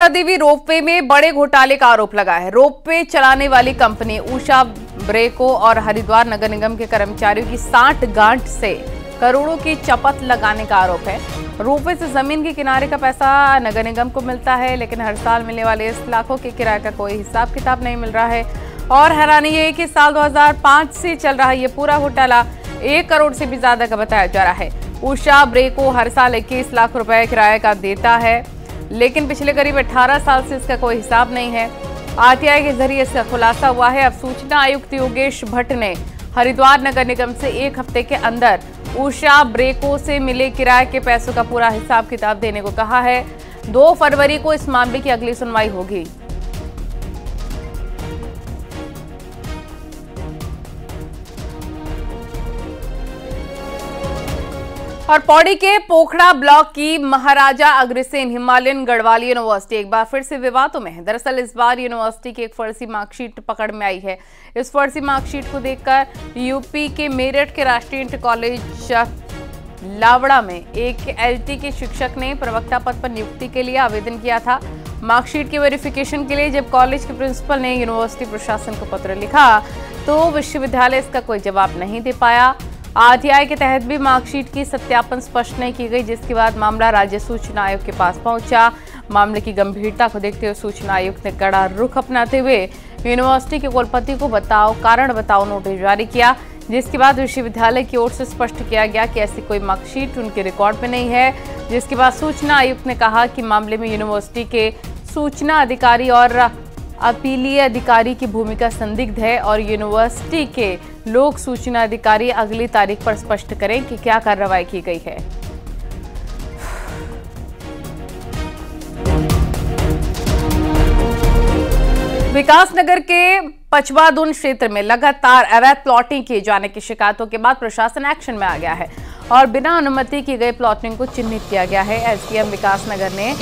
देवी ropeway में बड़े घोटाले का आरोप लगा है। रोपवे चलाने वाली कंपनी उषा ब्रेको और हरिद्वार नगर निगम के कर्मचारियों की 60 गांठ से करोड़ों की चपत लगाने का आरोप है। रोपवे से जमीन के किनारे का पैसा नगर निगम को मिलता है, लेकिन हर साल मिलने वाले इस लाखों के किराए का कोई हिसाब किताब नहीं मिल रहा है। और हैरानी ये है कि साल 2005 से चल रहा ये पूरा घोटाला 1 करोड़ से भी ज्यादा का बताया जा रहा है। उषा ब्रेको हर साल 21 लाख रुपए किराए का देता है, लेकिन पिछले करीब 18 साल से इसका कोई हिसाब नहीं है। आरटीआई के जरिए इसका खुलासा हुआ है। अब सूचना आयुक्त योगेश भट्ट ने हरिद्वार नगर निगम से 1 हफ्ते के अंदर उषा ब्रेको से मिले किराए के पैसों का पूरा हिसाब किताब देने को कहा है। 2 फरवरी को इस मामले की अगली सुनवाई होगी। और पौड़ी के पोखड़ा ब्लॉक की महाराजा अग्रसेन हिमालयन गढ़वाल यूनिवर्सिटी एक बार फिर से विवादों में है। दरअसल इस बार यूनिवर्सिटी की एक फर्जी मार्कशीट पकड़ में आई है। इस फर्जी मार्कशीट को देखकर यूपी के मेरठ के राष्ट्रीय इंटर कॉलेज लावड़ा में एक एलटी के शिक्षक ने प्रवक्ता पद पर नियुक्ति के लिए आवेदन किया था। मार्कशीट के वेरिफिकेशन के लिए जब कॉलेज के प्रिंसिपल ने यूनिवर्सिटी प्रशासन को पत्र लिखा तो विश्वविद्यालय इसका कोई जवाब नहीं दे पाया। आरटीआई के तहत भी मार्कशीट की सत्यापन स्पष्ट नहीं की गई, जिसके बाद मामला राज्य सूचना आयोग के पास पहुंचा। मामले की गंभीरता को देखते हुए सूचना आयुक्त ने कड़ा रुख अपनाते हुए यूनिवर्सिटी के कुलपति को कारण बताओ नोटिस जारी किया, जिसके बाद विश्वविद्यालय की ओर से स्पष्ट किया गया कि ऐसी कोई मार्कशीट उनके रिकॉर्ड में नहीं है। जिसके बाद सूचना आयुक्त ने कहा कि मामले में यूनिवर्सिटी के सूचना अधिकारी और अपीलीय अधिकारी की भूमिका संदिग्ध है और यूनिवर्सिटी के लोक सूचना अधिकारी अगली तारीख पर स्पष्ट करें कि क्या कार्रवाई की गई है। विकासनगर के पचवादुन क्षेत्र में लगातार अवैध प्लॉटिंग किए जाने की शिकायतों के बाद प्रशासन एक्शन में आ गया है और बिना अनुमति की गई प्लॉटिंग को चिन्हित किया गया है। एसडीएम विकासनगर ने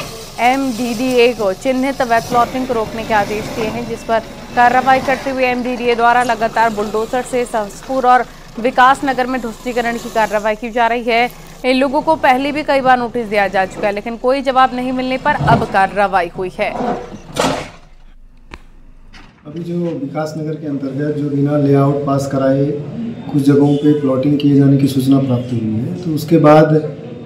एमडीडीए को चिन्हित अवैध प्लॉटिंग को रोकने के आदेश दिए हैं, जिस पर कार्रवाई करते हुए एमडीडीए द्वारा लगातार बुलडोजर से सहसपुर और विकासनगर में ध्वस्तीकरण की कार्रवाई की जा रही है। इन लोगों को पहले भी कई बार नोटिस दिया जा चुका है, लेकिन कोई जवाब नहीं मिलने पर अब कार्रवाई हुई है। अभी जो विकासनगर के अंतर्गत जो बिना लेआउट पास कराए कुछ जगहों पे प्लॉटिंग किए जाने की सूचना प्राप्त हुई है, तो उसके बाद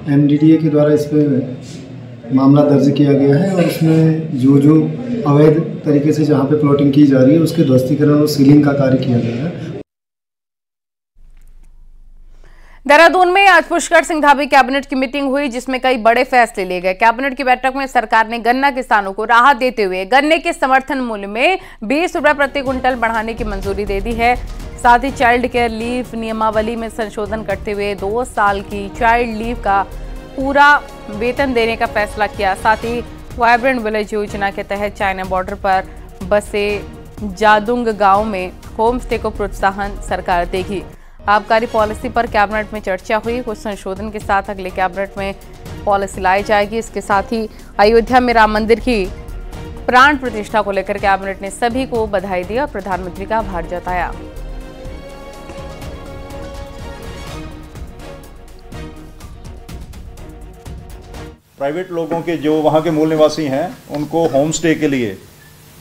एमडीडीए के द्वारा इस पे मामला दर्ज किया गया है और उसमें जो अवैध तरीके से जहाँ पे प्लॉटिंग की जा रही है उसके ध्वस्तीकरण और सीलिंग का कार्य किया गया है। देहरादून में आज पुष्कर सिंह धामी कैबिनेट की मीटिंग हुई, जिसमें कई बड़े फैसले लिए गए। कैबिनेट की बैठक में सरकार ने गन्ना किसानों को राहत देते हुए गन्ने के समर्थन मूल्य में 20 रुपए प्रति क्विंटल बढ़ाने की मंजूरी दे दी है। साथ ही चाइल्ड केयर लीव नियमावली में संशोधन करते हुए 2 साल की चाइल्ड लीव का पूरा वेतन देने का फैसला किया। साथ ही वाइब्रेंट विलेज योजना के तहत चाइना बॉर्डर पर बसे जादुंग गांव में होम स्टे को प्रोत्साहन सरकार देगी। आबकारी पॉलिसी पर कैबिनेट में चर्चा हुई। कुछ संशोधन के साथ अगले कैबिनेट में पॉलिसी लाई जाएगी। इसके साथ ही अयोध्या में राम मंदिर की प्राण प्रतिष्ठा को लेकर कैबिनेट ने सभी को बधाई दी और प्रधानमंत्री का आभार जताया। प्राइवेट लोगों के जो वहाँ के मूल निवासी हैं उनको होम स्टे के लिए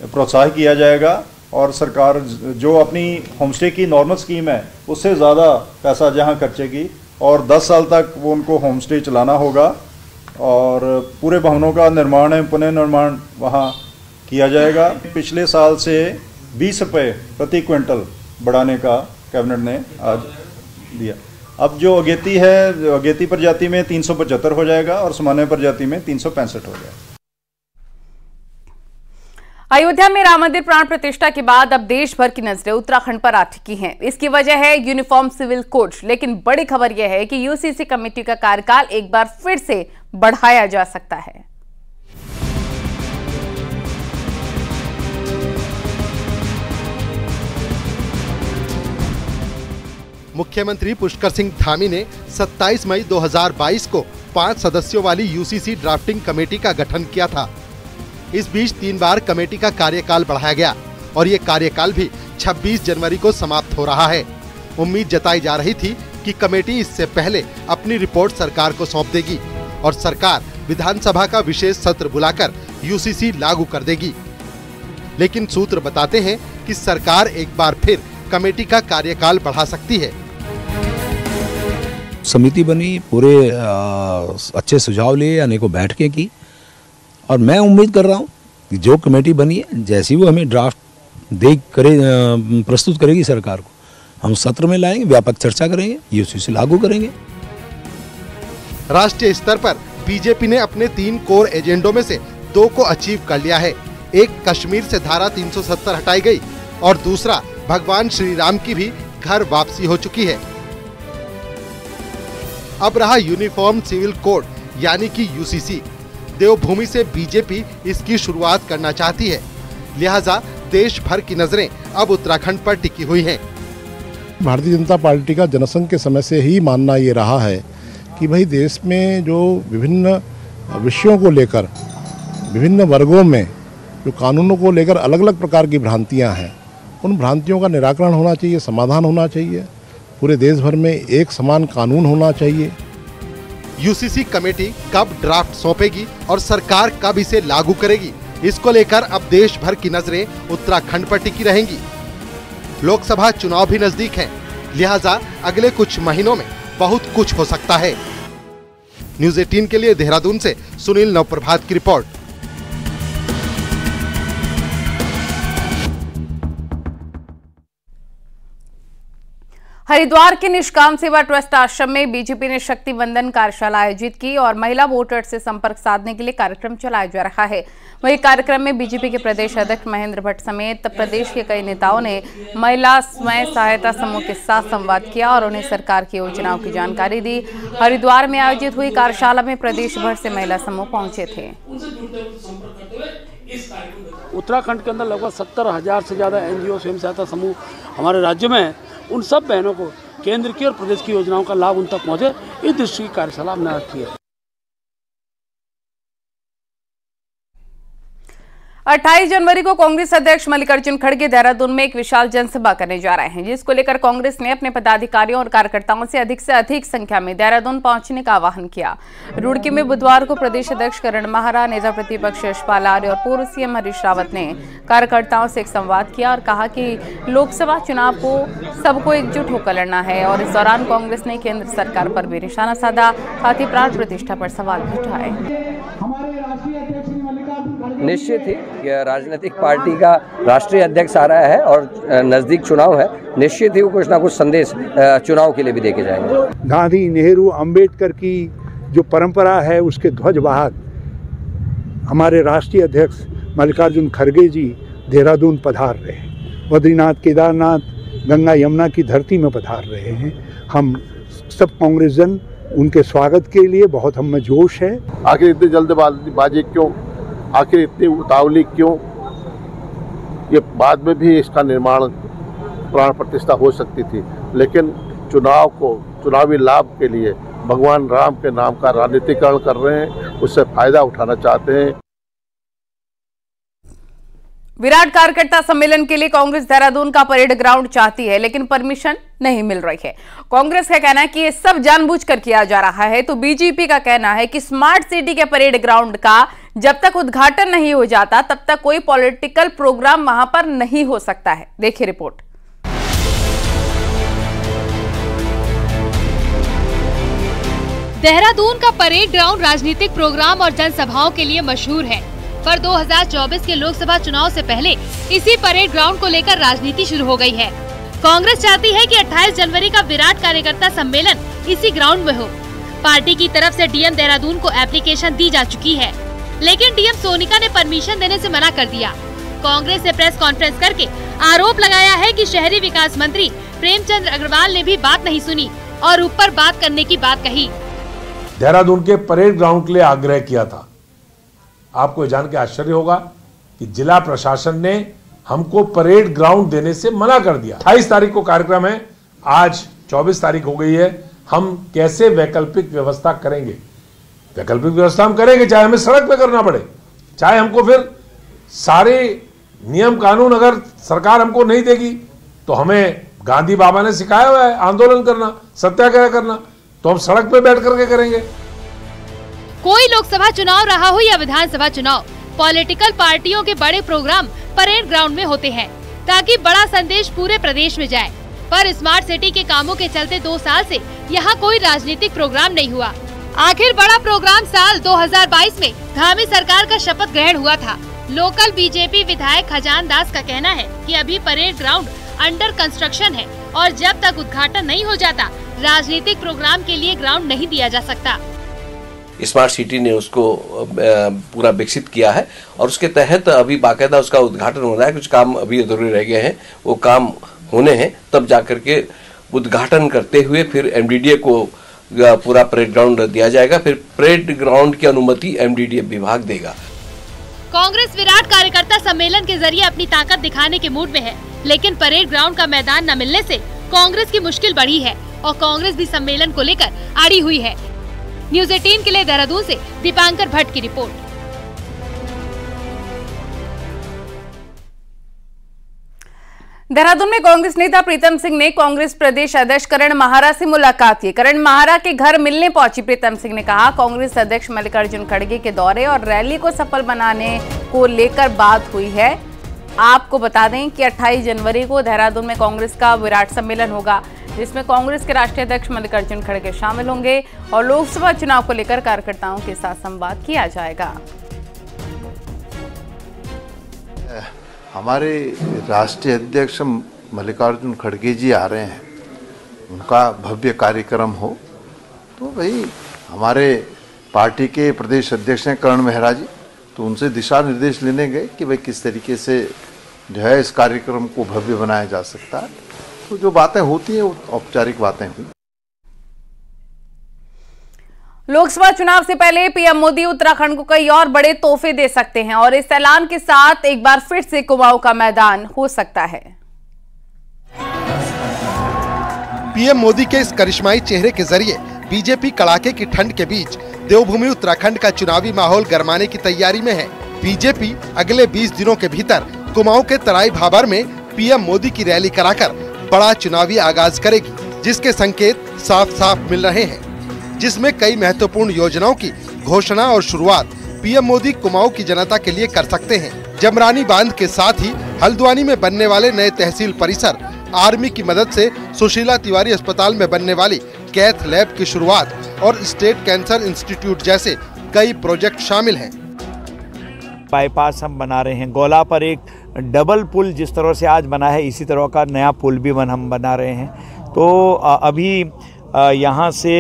प्रोत्साहित किया जाएगा और सरकार जो अपनी होम स्टे की नॉर्मल स्कीम है उससे ज़्यादा पैसा जहाँ खर्चेगी और 10 साल तक वो उनको होम स्टे चलाना होगा और पूरे भवनों का निर्माण है पुनर्निर्माण वहाँ किया जाएगा। पिछले साल से 20 रुपये प्रति क्विंटल बढ़ाने का कैबिनेट ने आज दिया। अब जो अगेती है, अगेती प्रजाति में 375 हो जाएगा और सामान्य प्रजाति में 365 हो जाएगा। अयोध्या में राम मंदिर प्राण प्रतिष्ठा के बाद अब देश भर की नजरें उत्तराखंड पर आ चुकी हैं। इसकी वजह है यूनिफॉर्म सिविल कोड, लेकिन बड़ी खबर यह है कि यूसीसी कमेटी का कार्यकाल एक बार फिर से बढ़ाया जा सकता है। मुख्यमंत्री पुष्कर सिंह धामी ने 27 मई 2022 को 5 सदस्यों वाली यूसीसी ड्राफ्टिंग कमेटी का गठन किया था। इस बीच 3 बार कमेटी का कार्यकाल बढ़ाया गया और ये कार्यकाल भी 26 जनवरी को समाप्त हो रहा है। उम्मीद जताई जा रही थी कि कमेटी इससे पहले अपनी रिपोर्ट सरकार को सौंप देगी और सरकार विधानसभा का विशेष सत्र बुलाकर यूसीसी लागू कर देगी। लेकिन सूत्र बताते हैं कि सरकार एक बार फिर कमेटी का कार्यकाल बढ़ा सकती है। समिति बनी, पूरे अच्छे सुझाव लिए, अनेकों बैठकें की और मैं उम्मीद कर रहा हूं कि जो कमेटी बनी है जैसी वो हमें ड्राफ्ट प्रस्तुत करेगी सरकार को, हम सत्र में लाएंगे, व्यापक चर्चा करेंगे, यूसीसी लागू करेंगे। राष्ट्रीय स्तर पर बीजेपी ने अपने 3 कोर एजेंडों में से 2 को अचीव कर लिया है। एक कश्मीर से धारा 370 हटाई गई और दूसरा भगवान श्री राम की भी घर वापसी हो चुकी है। अब रहा यूनिफॉर्म सिविल कोड यानी कि यूसीसी। देवभूमि से बीजेपी इसकी शुरुआत करना चाहती है, लिहाजा देश भर की नजरें अब उत्तराखंड पर टिकी हुई हैं। भारतीय जनता पार्टी का जनसंघ के समय से ही मानना ये रहा है कि भाई देश में जो विभिन्न विषयों को लेकर, विभिन्न वर्गों में जो कानूनों को लेकर अलग अलग प्रकार की भ्रांतियां हैं, उन भ्रांतियों का निराकरण होना चाहिए, समाधान होना चाहिए। पूरे देश भर में एक समान कानून होना चाहिए। यूसीसी कमेटी कब ड्राफ्ट सौंपेगी और सरकार कब इसे लागू करेगी, इसको लेकर अब देश भर की नजरें उत्तराखंड पर टिकी रहेंगी। लोकसभा चुनाव भी नजदीक हैं, लिहाजा अगले कुछ महीनों में बहुत कुछ हो सकता है। न्यूज़ 18 के लिए देहरादून से सुनील नवप्रभात की रिपोर्ट। हरिद्वार के निष्काम सेवा ट्रस्ट आश्रम में बीजेपी ने शक्ति वंदन कार्यशाला आयोजित की और महिला वोटर्स से संपर्क साधने के लिए कार्यक्रम चलाया जा रहा है। वहीं कार्यक्रम में बीजेपी के प्रदेश अध्यक्ष महेंद्र भट्ट समेत प्रदेश के कई नेताओं ने महिला स्वयं सहायता समूह के साथ संवाद किया और उन्हें सरकार की योजनाओं की जानकारी दी। हरिद्वार में आयोजित हुई कार्यशाला में प्रदेश भर से महिला समूह पहुंचे थे। उत्तराखंड के अंदर लगभग 70,000 से ज़्यादा एनजीओ स्वयं सहायता समूह हमारे राज्य में है। उन सब बहनों को केंद्र की और प्रदेश की योजनाओं का लाभ उन तक पहुंचे, इस दृष्टि की कार्यशाला हमने रखी है। 28 जनवरी को कांग्रेस अध्यक्ष मल्लिकार्जुन खड़गे देहरादून में एक विशाल जनसभा करने जा रहे हैं, जिसको लेकर कांग्रेस ने अपने पदाधिकारियों और कार्यकर्ताओं से अधिक संख्या में देहरादून पहुंचने का आह्वान किया। रुड़की में बुधवार को प्रदेश अध्यक्ष करण माहरा, नेता प्रतिपक्ष यशपाल आर्य और पूर्व सीएम हरीश रावत ने कार्यकर्ताओं से एक संवाद किया और कहा कि लोकसभा चुनाव को सबको एकजुट होकर लड़ना है। और इस दौरान कांग्रेस ने केंद्र सरकार पर भी निशाना साधा, साथ ही प्राण प्रतिष्ठा पर सवाल भी उठाए। निश्चित ही राजनीतिक पार्टी का राष्ट्रीय अध्यक्ष आ रहा है और नजदीक चुनाव है, निश्चित ही वो कुछ ना कुछ संदेश चुनाव के लिए भी देके जाएंगे। गांधी, नेहरू, अंबेडकर की जो परंपरा है उसके ध्वजवाहक हमारे राष्ट्रीय अध्यक्ष मल्लिकार्जुन खड़गे जी देहरादून पधार रहे हैं। बद्रीनाथ, केदारनाथ, गंगा यमुना की धरती में पधार रहे हैं। हम सब कांग्रेसजन उनके स्वागत के लिए बहुत हम में जोश है। आखिर इतनी जल्दबाजी क्यों, आखिर इतनी उतावली क्यों? ये बाद में भी इसका निर्माण प्राण प्रतिष्ठा हो सकती थी, लेकिन चुनावी लाभ के लिए भगवान राम के नाम का राजनीतिकरण कर रहे हैं, उससे फायदा उठाना चाहते हैं। विराट कार्यकर्ता सम्मेलन के लिए कांग्रेस देहरादून का परेड ग्राउंड चाहती है, लेकिन परमिशन नहीं मिल रही है। कांग्रेस का कहना है कि ये सब जानबूझकर किया जा रहा है, तो बीजेपी का कहना है कि स्मार्ट सिटी के परेड ग्राउंड का जब तक उद्घाटन नहीं हो जाता तब तक कोई पॉलिटिकल प्रोग्राम वहां पर नहीं हो सकता है। देखिए रिपोर्ट। देहरादून का परेड ग्राउंड राजनीतिक प्रोग्राम और जनसभाओं के लिए मशहूर है, पर 2024 के लोकसभा चुनाव से पहले इसी परेड ग्राउंड को लेकर राजनीति शुरू हो गई है। कांग्रेस चाहती है कि 28 जनवरी का विराट कार्यकर्ता सम्मेलन इसी ग्राउंड में हो। पार्टी की तरफ से डीएम देहरादून को एप्लीकेशन दी जा चुकी है, लेकिन डीएम सोनिका ने परमिशन देने से मना कर दिया। कांग्रेस ने प्रेस कॉन्फ्रेंस करके आरोप लगाया है कि शहरी विकास मंत्री प्रेमचंद अग्रवाल ने भी बात नहीं सुनी और ऊपर बात करने की बात कही। देहरादून के परेड ग्राउंड के लिए आग्रह किया था। आपको जान के आश्चर्य होगा कि जिला प्रशासन ने हमको परेड ग्राउंड देने से मना कर दिया। 28 तारीख को कार्यक्रम है, आज 24 तारीख हो गई है। हम कैसे वैकल्पिक व्यवस्था करेंगे? वैकल्पिक व्यवस्था हम करेंगे, चाहे हमें सड़क पे करना पड़े, चाहे हमको फिर सारे नियम कानून अगर सरकार हमको नहीं देगी तो हमें गांधी बाबा ने सिखाया हुआ है आंदोलन करना, सत्याग्रह करना, तो हम सड़क पे बैठ करके करेंगे। कोई लोकसभा चुनाव रहा हो या विधानसभा चुनाव, पॉलिटिकल पार्टियों के बड़े प्रोग्राम परेड ग्राउंड में होते हैं ताकि बड़ा संदेश पूरे प्रदेश में जाए। पर स्मार्ट सिटी के कामों के चलते 2 साल से यहाँ कोई राजनीतिक प्रोग्राम नहीं हुआ। आखिर बड़ा प्रोग्राम साल 2022 में धामी सरकार का शपथ ग्रहण हुआ था। लोकल बीजेपी विधायक खजान दास का कहना है कि अभी परेड ग्राउंड अंडर कंस्ट्रक्शन है और जब तक उद्घाटन नहीं हो जाता राजनीतिक प्रोग्राम के लिए ग्राउंड नहीं दिया जा सकता। स्मार्ट सिटी ने उसको पूरा विकसित किया है और उसके तहत अभी बाकायदा उसका उद्घाटन हो रहा है। कुछ काम अभी अधूरे रह गए हैं, वो काम होने हैं, तब जाकर के उद्घाटन करते हुए फिर एमडीडीए को पूरा परेड ग्राउंड दिया जाएगा। फिर परेड ग्राउंड की अनुमति एमडीडीए विभाग देगा। कांग्रेस विराट कार्यकर्ता सम्मेलन के जरिए अपनी ताकत दिखाने के मूड में है, लेकिन परेड ग्राउंड का मैदान न मिलने से कांग्रेस की मुश्किल बढ़ी है और कांग्रेस भी सम्मेलन को लेकर अड़ी हुई है। न्यूज़ 18 के लिए देहरादून से दीपांकर भट्ट की रिपोर्ट। देहरादून में कांग्रेस नेता प्रीतम सिंह ने कांग्रेस प्रदेश अध्यक्ष करण माहारा से मुलाकात की। करण माहारा के घर मिलने पहुंची प्रीतम सिंह ने कहा, कांग्रेस अध्यक्ष मल्लिकार्जुन खड़गे के दौरे और रैली को सफल बनाने को लेकर बात हुई है। आपको बता दें कि 28 जनवरी को देहरादून में कांग्रेस का विराट सम्मेलन होगा, जिसमें कांग्रेस के राष्ट्रीय अध्यक्ष मल्लिकार्जुन खड़गे शामिल होंगे और लोकसभा चुनाव को लेकर कार्यकर्ताओं के साथ संवाद किया जाएगा। हमारे राष्ट्रीय अध्यक्ष मल्लिकार्जुन खड़गे जी आ रहे हैं, उनका भव्य कार्यक्रम हो तो भाई हमारे पार्टी के प्रदेश अध्यक्ष हैं करण मेहरा जी, तो उनसे दिशा निर्देश लेने गए कि भाई किस तरीके से जो है इस कार्यक्रम को भव्य बनाया जा सकता है। तो जो बातें होती हैं वो औपचारिक बातें हुई। लोकसभा चुनाव से पहले पीएम मोदी उत्तराखंड को कई और बड़े तोहफे दे सकते हैं और इस ऐलान के साथ एक बार फिर से कुमाऊं का मैदान हो सकता है। पीएम मोदी के इस करिश्माई चेहरे के जरिए बीजेपी कड़ाके की ठंड के बीच देवभूमि उत्तराखंड का चुनावी माहौल गरमाने की तैयारी में है। बीजेपी अगले 20 दिनों के भीतर कुमाऊं के तराई भाबर में पीएम मोदी की रैली कराकर बड़ा चुनावी आगाज करेगी, जिसके संकेत साफ साफ मिल रहे हैं, जिसमें कई महत्वपूर्ण योजनाओं की घोषणा और शुरुआत पीएम मोदी कुमाऊं की जनता के लिए कर सकते हैं। जमरानी बांध के साथ ही हल्द्वानी में बनने वाले नए तहसील परिसर, आर्मी की मदद से सुशीला तिवारी अस्पताल में बनने वाली कैथ लैब की शुरुआत और स्टेट कैंसर इंस्टीट्यूट जैसे कई प्रोजेक्ट शामिल हैं। बाईपास हम बना रहे हैं, गोला पर एक डबल पुल जिस तरह से आज बना है इसी तरह का नया पुल भी हम बना रहे हैं। तो अभी यहाँ से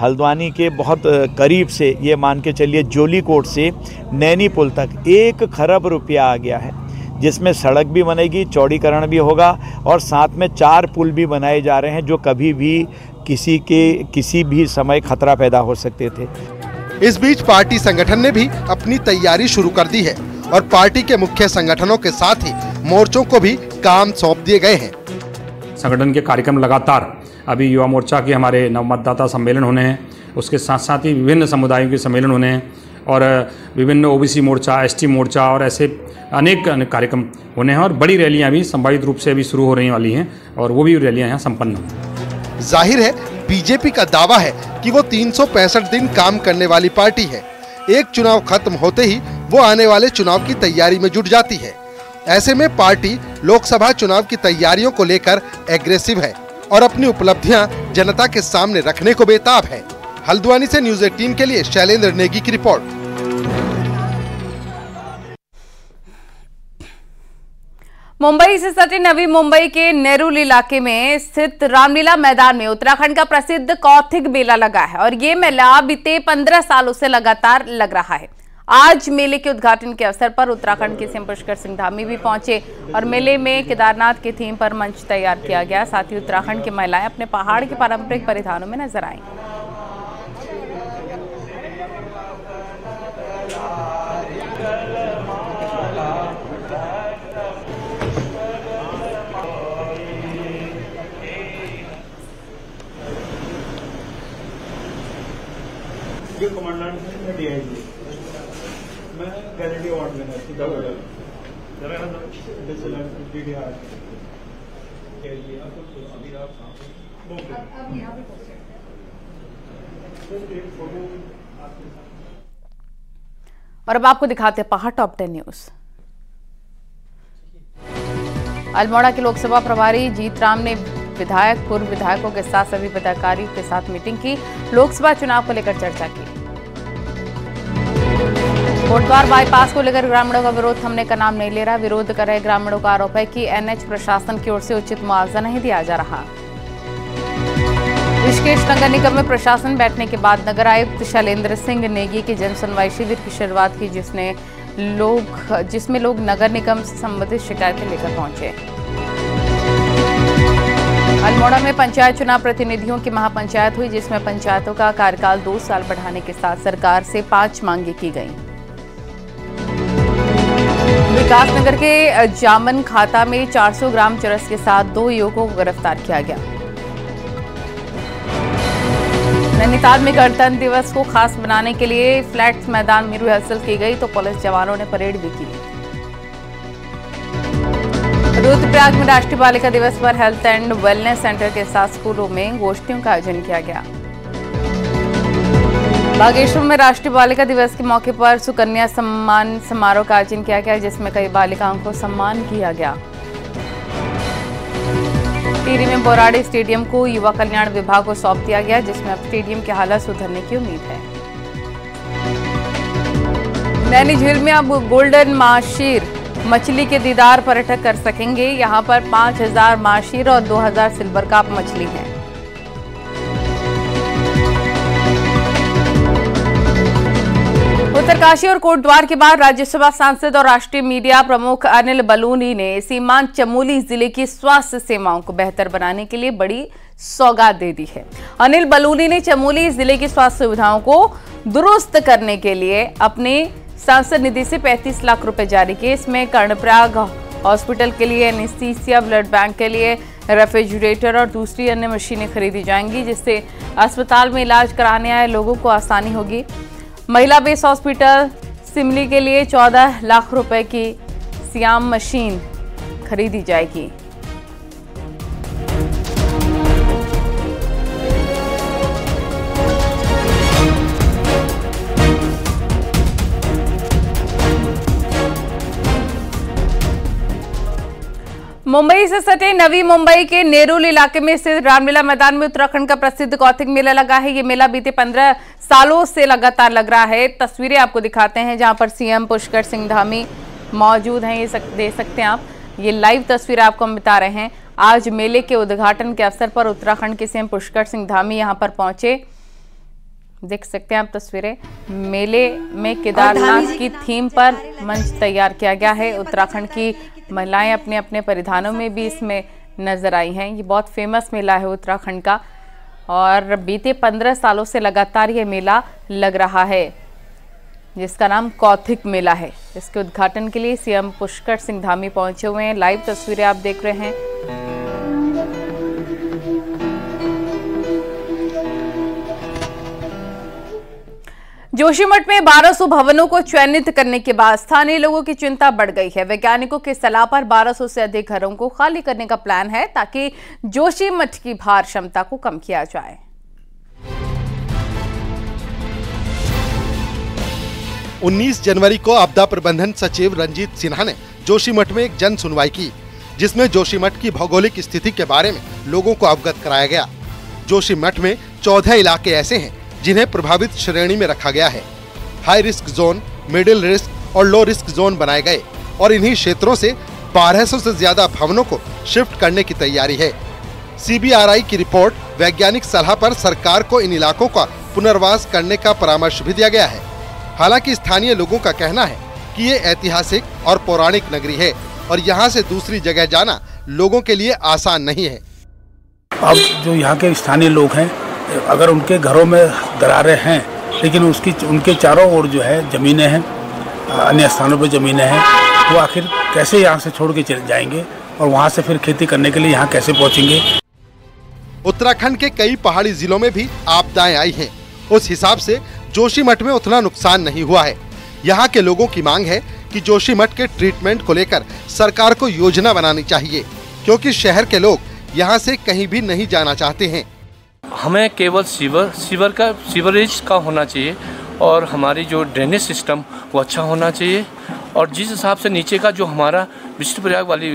हल्द्वानी के बहुत करीब से ये मान के चलिए जोलीकोट से नैनी पुल तक 1 खरब रुपया आ गया है, जिसमें सड़क भी बनेगी, चौड़ीकरण भी होगा और साथ में 4 पुल भी बनाए जा रहे हैं जो कभी भी किसी भी समय खतरा पैदा हो सकते थे। इस बीच पार्टी संगठन ने भी अपनी तैयारी शुरू कर दी है और पार्टी के मुख्य संगठनों के साथ ही मोर्चों को भी काम सौंप दिए गए हैं। संगठन के कार्यक्रम लगातार अभी युवा मोर्चा के हमारे नवमतदाता सम्मेलन होने हैं, उसके साथ साथ ही विभिन्न समुदायों के सम्मेलन होने हैं और विभिन्न ओबीसी मोर्चा, एसटी मोर्चा और ऐसे अनेक कार्यक्रम होने हैं और बड़ी रैलियां भी संभावित रूप से अभी शुरू हो रही वाली हैं और वो भी रैलियां यहाँ संपन्न हों। जाहिर है बीजेपी का दावा है कि वो 365 दिन काम करने वाली पार्टी है। एक चुनाव खत्म होते ही वो आने वाले चुनाव की तैयारी में जुट जाती है। ऐसे में पार्टी लोकसभा चुनाव की तैयारियों को लेकर एग्रेसिव है और अपनी उपलब्धियां जनता के सामने रखने को बेताब है। हल्द्वानी से न्यूज़ 18 के लिए शैलेंद्र नेगी की रिपोर्ट। मुंबई से सटे नवी मुंबई के नेरुल इलाके में स्थित रामलीला मैदान में उत्तराखंड का प्रसिद्ध कौथिग मेला लगा है और ये मेला बीते 15 सालों से लगातार लग रहा है। आज मेले के उद्घाटन के अवसर पर उत्तराखंड के सीएम पुष्कर सिंह धामी भी पहुंचे और मेले में केदारनाथ के थीम पर मंच तैयार किया गया। साथ ही उत्तराखंड की महिलाएं अपने पहाड़ के पारंपरिक परिधानों में नजर आईं। और अब आपको दिखाते हैं पहाड़ टॉप 10 न्यूज। अल्मोड़ा के लोकसभा प्रभारी जीतराम ने विधायक पूर्व विधायकों के साथ सभी पदाधिकारियों के साथ मीटिंग की, लोकसभा चुनाव को लेकर चर्चा की। कोटद्वार बाईपास को लेकर ग्रामीणों का विरोध थमने का नाम नहीं ले रहा। विरोध कर रहे ग्रामीणों का आरोप है कि एनएच प्रशासन की ओर से उचित मुआवजा नहीं दिया जा रहा। ऋषिकेश नगर निगम में प्रशासन बैठने के बाद नगर आयुक्त शैलेंद्र सिंह नेगी की जन सुनवाई शिविर की शुरुआत की, जिसमें लोग नगर निगम से संबंधित शिकायतें लेकर पहुंचे। अल्मोड़ा में पंचायत चुनाव प्रतिनिधियों की महापंचायत हुई, जिसमें पंचायतों का कार्यकाल 2 साल बढ़ाने के साथ सरकार से 5 मांगे की गई। विकासनगर के जामन खाता में 400 ग्राम चरस के साथ 2 युवकों को गिरफ्तार किया गया। नैनीताल में गणतंत्र दिवस को खास बनाने के लिए फ्लैट्स मैदान में रिहर्सल की गई, तो पुलिस जवानों ने परेड भी की। रुद्रप्रयाग में राष्ट्रीय बालिका दिवस पर हेल्थ एंड वेलनेस सेंटर के साथ स्कूलों में गोष्ठियों का आयोजन किया गया। बागेश्वर में राष्ट्रीय बालिका दिवस के मौके पर सुकन्या सम्मान समारोह का आयोजन किया गया, जिसमें कई बालिकाओं को सम्मान किया गया। टिहरी में बोराड़ी स्टेडियम को युवा कल्याण विभाग को सौंप दिया गया, जिसमें अब स्टेडियम की हालत सुधरने की उम्मीद है। नैनी झील में अब गोल्डन माशीर मछली के दीदार पर्यटक कर सकेंगे। यहां पर 5000 माशीर और 2000 सिल्वर काप मछली है। उत्तरकाशी और कोटद्वार के बाद राज्यसभा सांसद और राष्ट्रीय मीडिया प्रमुख अनिल बलूनी ने सीमांत चमोली जिले की स्वास्थ्य सेवाओं को बेहतर बनाने के लिए बड़ी सौगात दे दी है। अनिल बलूनी ने चमोली जिले की स्वास्थ्य सुविधाओं को दुरुस्त करने के लिए अपने सांसद निधि से 35 लाख रुपए जारी किए। इसमें कर्णप्रयाग हॉस्पिटल के लिए एनेस्थीसिया, ब्लड बैंक के लिए रेफ्रिजरेटर और दूसरी अन्य मशीनें खरीदी जाएंगी, जिससे अस्पताल में इलाज कराने आए लोगों को आसानी होगी। महिला बेस हॉस्पिटल सिमली के लिए 14 लाख रुपए की सियाम मशीन खरीदी जाएगी। मुंबई से सटे नवी मुंबई के नेरुल इलाके में स्थित रामलीला मैदान में उत्तराखंड का प्रसिद्ध कौतिक मेला लगा है। ये मेला बीते 15 सालों से लगातार लग रहा है। तस्वीरें आपको दिखाते हैं जहां पर सीएम पुष्कर सिंह धामी मौजूद हैं। ये देख सकते हैं आप, ये लाइव तस्वीर आपको हम बता रहे हैं। आज मेले के उद्घाटन के अवसर पर उत्तराखंड के सीएम पुष्कर सिंह धामी यहां पर पहुंचे। देख सकते हैं आप तस्वीरें। मेले में केदारनाथ की थीम पर मंच तैयार किया गया है। उत्तराखंड की महिलाएं अपने अपने परिधानों में भी इसमें नजर आई हैं। ये बहुत फेमस मेला है उत्तराखंड का और बीते 15 सालों से लगातार ये मेला लग रहा है, जिसका नाम कौतिक मेला है। इसके उद्घाटन के लिए सीएम पुष्कर सिंह धामी पहुंचे हुए हैं। लाइव तस्वीरें आप देख रहे हैं। जोशीमठ में 1200 भवनों को चयनित करने के बाद स्थानीय लोगों की चिंता बढ़ गई है। वैज्ञानिकों की सलाह पर 1200 से अधिक घरों को खाली करने का प्लान है, ताकि जोशीमठ की भार क्षमता को कम किया जाए। उन्नीस जनवरी को आपदा प्रबंधन सचिव रंजीत सिन्हा ने जोशीमठ में एक जन सुनवाई की, जिसमें जोशीमठ की भौगोलिक स्थिति के बारे में लोगों को अवगत कराया गया। जोशीमठ में 14 इलाके ऐसे हैं जिन्हें प्रभावित श्रेणी में रखा गया है। High risk zone, middle risk और लो रिस्क जोन बनाए गए और इन्हीं क्षेत्रों से 1200 से ज्यादा भवनों को शिफ्ट करने की तैयारी है। सीबीआरआई की रिपोर्ट वैज्ञानिक सलाह पर सरकार को इन इलाकों का पुनर्वास करने का परामर्श भी दिया गया है। हालांकि स्थानीय लोगों का कहना है कि ये ऐतिहासिक और पौराणिक नगरी है और यहाँ से दूसरी जगह जाना लोगों के लिए आसान नहीं है। अब जो यहाँ के स्थानीय लोग हैं, अगर उनके घरों में दरारें हैं, लेकिन उनके चारों ओर जो है ज़मीनें हैं, अन्य स्थानों पर ज़मीनें हैं, तो आखिर कैसे यहाँ से छोड़ के चले जाएंगे और वहाँ से फिर खेती करने के लिए यहाँ कैसे पहुँचेंगे। उत्तराखंड के कई पहाड़ी जिलों में भी आपदाएं आई हैं। उस हिसाब से जोशीमठ में उतना नुकसान नहीं हुआ है। यहाँ के लोगों की मांग है कि जोशीमठ के ट्रीटमेंट को लेकर सरकार को योजना बनानी चाहिए, क्योंकि शहर के लोग यहाँ से कहीं भी नहीं जाना चाहते हैं। हमें केवल सीवरेज का होना चाहिए और हमारी जो ड्रेनेज सिस्टम वो अच्छा होना चाहिए। और जिस हिसाब से नीचे का जो हमारा विष्णुप्रयाग वाली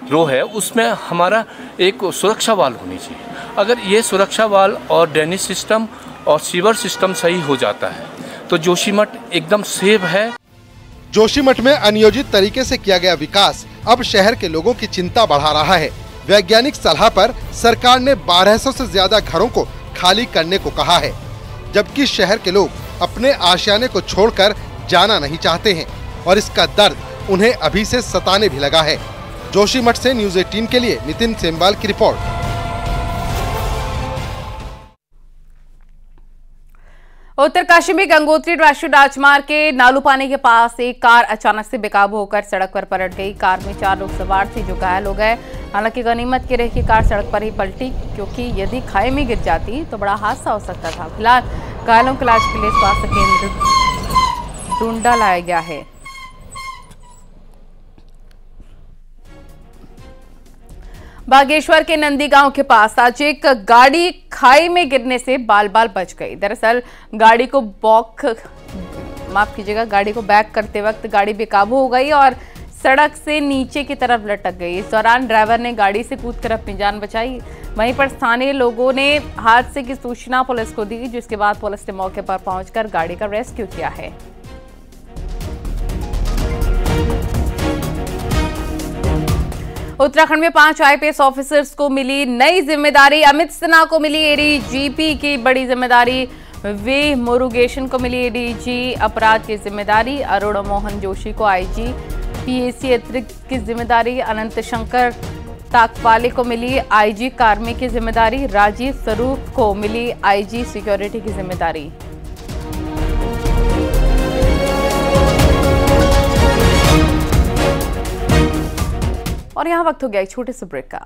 रो है उसमें हमारा एक सुरक्षा वाल होनी चाहिए। अगर ये सुरक्षा वाल और ड्रेनेज सिस्टम और सीवर सिस्टम सही हो जाता है तो जोशीमठ एकदम सेफ है। जोशीमठ में अनियोजित तरीके से किया गया विकास अब शहर के लोगों की चिंता बढ़ा रहा है। वैज्ञानिक सलाह पर सरकार ने 1200 से ज्यादा घरों को खाली करने को कहा है, जबकि शहर के लोग अपने आशियाने को छोड़कर जाना नहीं चाहते हैं और इसका दर्द उन्हें अभी से सताने भी लगा है। जोशीमठ से न्यूज़ 18 के लिए नितिन सेमवाल की रिपोर्ट। उत्तरकाशी में गंगोत्री राष्ट्रीय राजमार्ग के नालूपानी के पास एक कार अचानक से बेकाबू होकर सड़क पर पलट गई। कार में 4 लोग सवार थे जो घायल हो गए। हालांकि गनीमत की रही कि कार सड़क पर ही पलटी, क्योंकि यदि खाई में गिर जाती तो बड़ा हादसा हो सकता था। फिलहाल घायलों के इलाज के लिए स्वास्थ्य केंद्र डूंडा लाया गया है। बागेश्वर के नंदी गांव के पास आज एक गाड़ी खाई में गिरने से बाल बाल बच गई। दरअसल गाड़ी को बैक करते वक्त गाड़ी बेकाबू हो गई और सड़क से नीचे की तरफ लटक गई। इस दौरान ड्राइवर ने गाड़ी से कूदकर अपनी जान बचाई। वहीं पर स्थानीय लोगों ने हादसे की सूचना पुलिस को दी, जिसके बाद पुलिस ने मौके पर पहुंचकर गाड़ी का रेस्क्यू किया है। उत्तराखंड में 5 आईपीएस ऑफिसर्स को मिली नई जिम्मेदारी। अमित सिन्हा को मिली एडीजीपी की बड़ी जिम्मेदारी। वी मुरुगेशन को मिली एडीजी अपराध की जिम्मेदारी। अरुण मोहन जोशी को आईजी पीएसी अतिरिक्त की जिम्मेदारी। अनंत शंकर ताकपाले को मिली आईजी कार्मिक की जिम्मेदारी। राजीव स्वरूप को मिली आईजी सिक्योरिटी की जिम्मेदारी। और यहाँ वक्त हो गया एक छोटे से ब्रेक का।